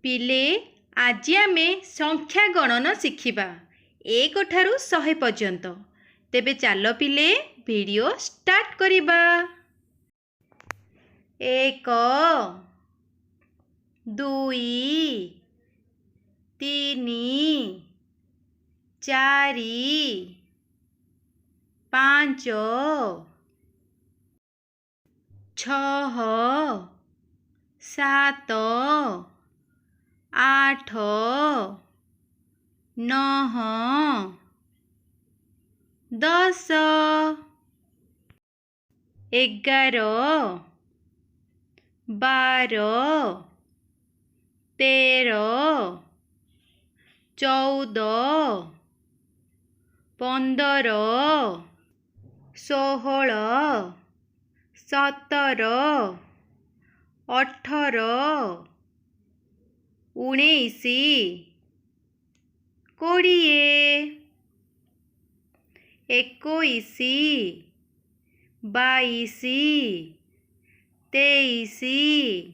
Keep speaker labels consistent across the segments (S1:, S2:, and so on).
S1: ପିଲେ ଆଜି ଆମେ ସଂଖ୍ୟା ଗଣନ ଶିଖିବା 1 ଠାରୁ 100 ପର୍ଯ୍ୟନ୍ତ। ତେବେ ଚାଲ ପିଲେ ଭିଡ଼ିଓ ଷ୍ଟାର୍ଟ କରିବା। 1 2 3 4 5 6 7 8 9 10 11 12 13 14 15 16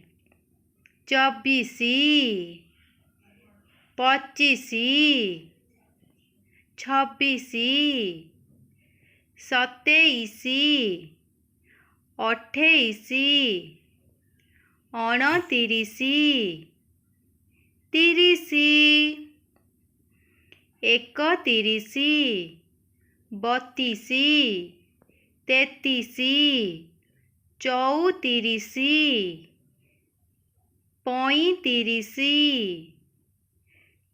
S1: 17 18 19 20 21 22 23 24 25 26 27 28 29 30 31 32 33 34 35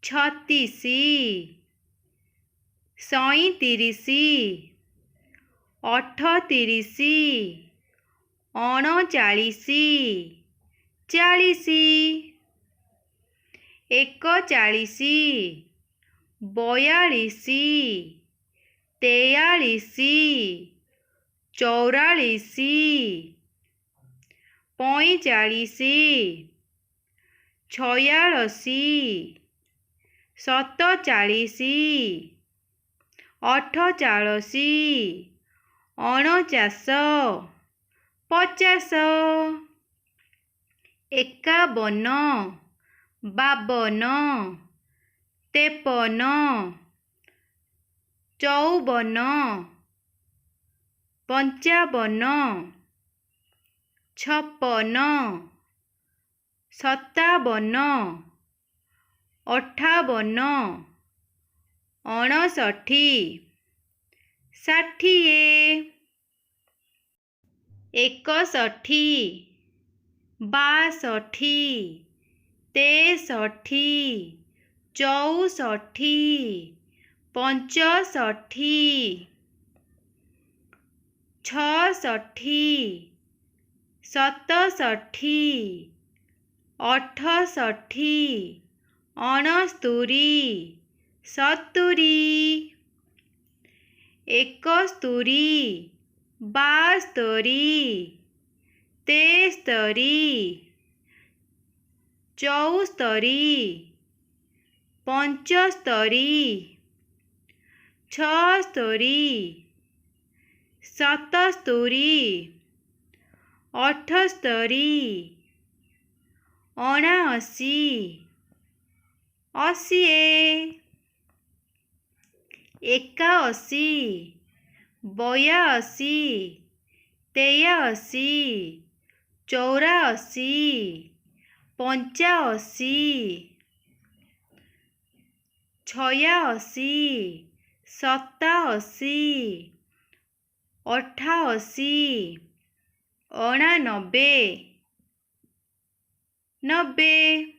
S1: 36 37 38 39 40 41 42 43 44 45 46 47 48 49 50 51 52 53 54 55 56 57 58 59 60 61 62 63 64 65 66 67 68 69 70 71 72 73 74 75 76 77 78 79 80 81 82 83 84 85 86 87 88 89 90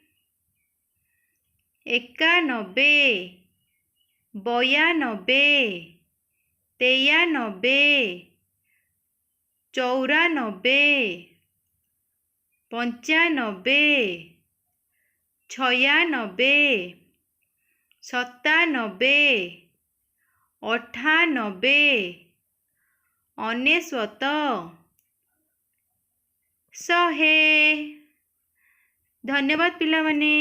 S1: 91 92 93 94 95 96 97 98 99 100। ଧନ୍ୟବାଦ ପିଲାମାନେ।